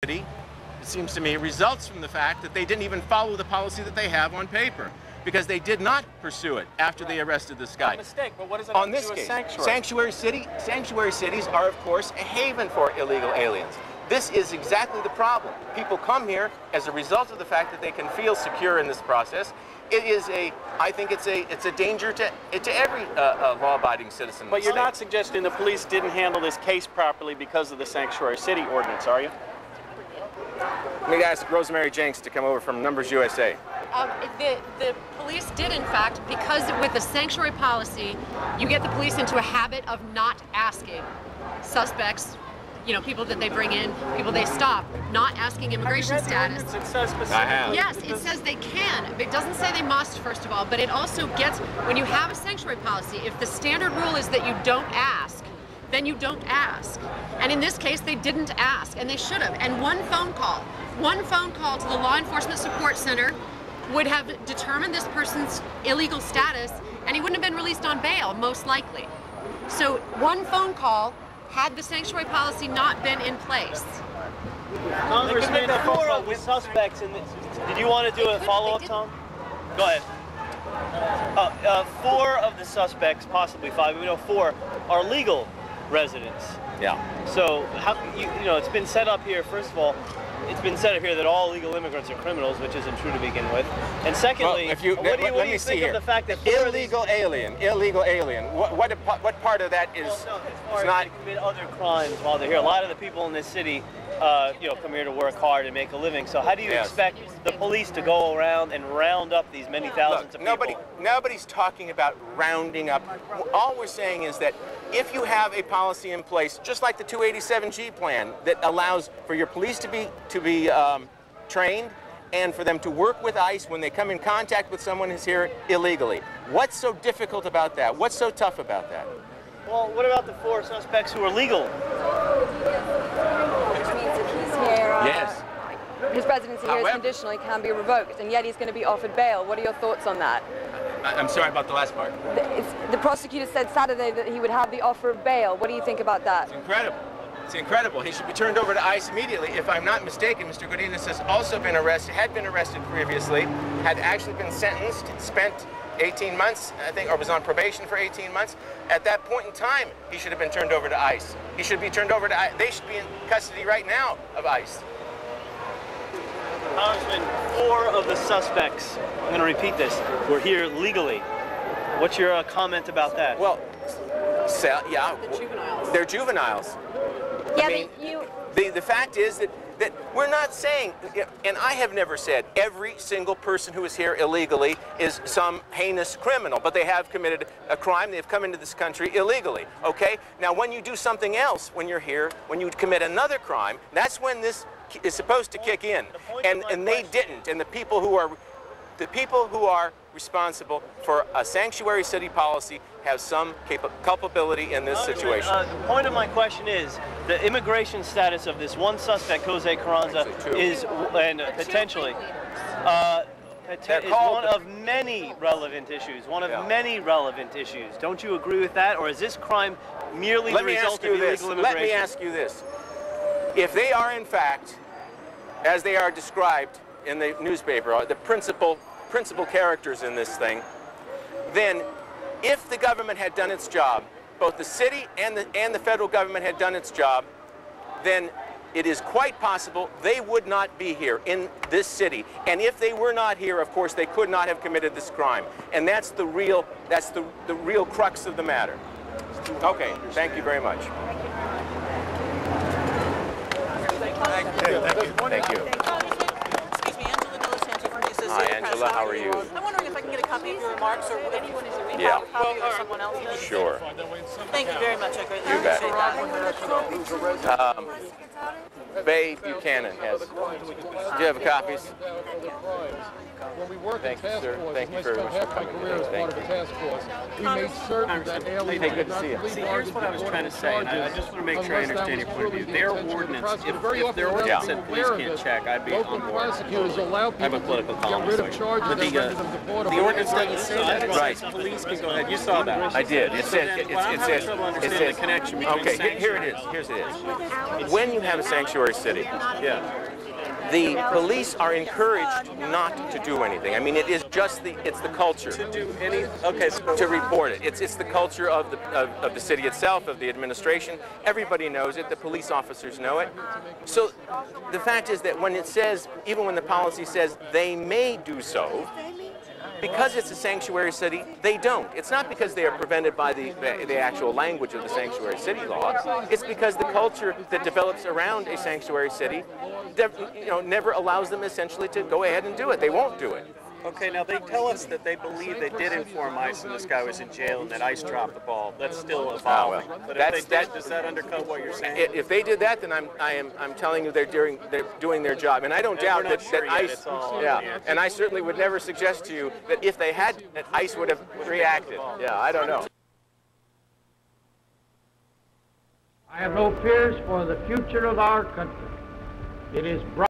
It seems to me, results from the fact that they didn't even follow the policy that they have on paper, because they did not pursue it after they arrested this guy. A mistake, but what does it On have this to do with case, sanctuary? sanctuary cities are, of course, a haven for illegal aliens. This is exactly the problem. People come here as a result of the fact that they can feel secure in this process. It is I think it's a danger to every law-abiding citizen. But you're not suggesting the police didn't handle this case properly because of the sanctuary city ordinance, are you? Let me ask Rosemary Jenks to come over from Numbers USA. The police did, in fact, because with the sanctuary policy, you get the police into a habit of not asking suspects, you know, people that they bring in, people they stop, not asking immigration status. It says specifically. Yes, it says they can. It doesn't say they must, first of all, but it also gets, when you have a sanctuary policy, if the standard rule is that you don't ask, then you don't ask. And in this case, they didn't ask, and they should have. And one phone call to the Law Enforcement Support Center would have determined this person's illegal status, and he wouldn't have been released on bail, most likely. So one phone call, had the sanctuary policy not been in place. Congressman, 4 of the suspects in this. Did you want to do a follow-up, Tom? Go ahead. 4 of the suspects, possibly 5, we know 4, are legal residents. Yeah. So, how, you know, it's been set up here, first of all, it's been set up here that all illegal immigrants are criminals, which isn't true to begin with. And secondly, well, if you, what do you think of the fact that illegal alien. What part of that is not to commit other crimes while they're here? A lot of the people in this city, you know, come here to work hard and make a living. So how do you expect the police to go around and round up these many thousands of people? Nobody's talking about rounding up. All we're saying is that if you have a policy in place, just like the 287G plan, that allows for your police to be trained and for them to work with ICE when they come in contact with someone who's here illegally. What's so difficult about that? What's so tough about that? Well, what about the 4 suspects who are legal? Which means if he's here, yes. His residency here is conditional, he can be revoked, and yet he's going to be offered bail. What are your thoughts on that? I'm sorry about the last part. The prosecutor said Saturday that he would have the offer of bail. What do you think about that? It's incredible. It's incredible. He should be turned over to ICE immediately. If I'm not mistaken, Mr. Godinez has also been arrested, had been arrested previously, had actually been sentenced, spent 18 months, I think, or was on probation for 18 months. At that point in time, he should have been turned over to ICE. He should be turned over to ICE. They should be in custody right now of ICE. Congressman, 4 of the suspects, I'm going to repeat this, were here legally. What's your comment about that? Well, yeah, they're juveniles. Yeah, I mean, the fact is that we're not saying, and I have never said every single person who is here illegally is some heinous criminal, but they have committed a crime. They have come into this country illegally, okay? Now, when you do something else, when you're here, when you commit another crime, that's when this is supposed to kick in, and they didn't. And the people who are responsible for a sanctuary city policy have some culpability in this situation. The point of my question is the immigration status of this one suspect, Jose Carranza, is potentially is one of many relevant issues. One of many relevant issues. Don't you agree with that, or is this crime merely the result of illegal immigration? Let me ask you this: if they are in fact, as they are described in the newspaper, the principal characters in this thing, then if the government had done its job, both the city and the federal government had done its job, then it is quite possible they would not be here in this city. And if they were not here, of course, they could not have committed this crime. And that's the real crux of the matter. Okay, thank you very much. Thank you. Hi, Angela. How are you? I'm wondering if I can get a copy of your remarks, or if anyone is reading a copy or someone else does. Sure. Thank you very much. I greatly appreciate that. Bay Buchanan has. Do you have copies? When we worked Thank in task you, sir. force, Thank you I very spent much half for my coming career as today. part of the task force. We made certain that aliens Hey, good to not see you. be See, here's what I was trying to say, and I just want to make sure I understand your point of view. Their ordinance, if their ordinance said police can't check, I'd be on board. Prosecutors allow I'm a political columnist, so charges that render them deportable. The ordinance doesn't say that. Right. Police can go ahead. You saw that. I did. It says, I'm having trouble understanding the connection between okay, here it is. Here's it is. When you have a sanctuary city, the police are encouraged not to do anything. I mean, it is just it's the culture To do any, okay, so to report it. It's the culture of the city itself, of the administration. Everybody knows it. The police officers know it. So the fact is that when it says, even when the policy says they may do so, because it's a sanctuary city, they don't. It's not because they are prevented by the actual language of the sanctuary city law. It's because the culture that develops around a sanctuary city, never allows them essentially to go ahead and do it. They won't do it. okay, now they tell us that they believe they did inform ICE and this guy was in jail and that ICE dropped the ball. That's still evolving. But if they did, does that undercut what you're saying? If they did that, then I'm telling you they're doing their job, and I don't doubt that ICE. And I certainly would never suggest to you that if they had, that ICE would have reacted. Yeah, I don't know. I have no fears for the future of our country. It is bright.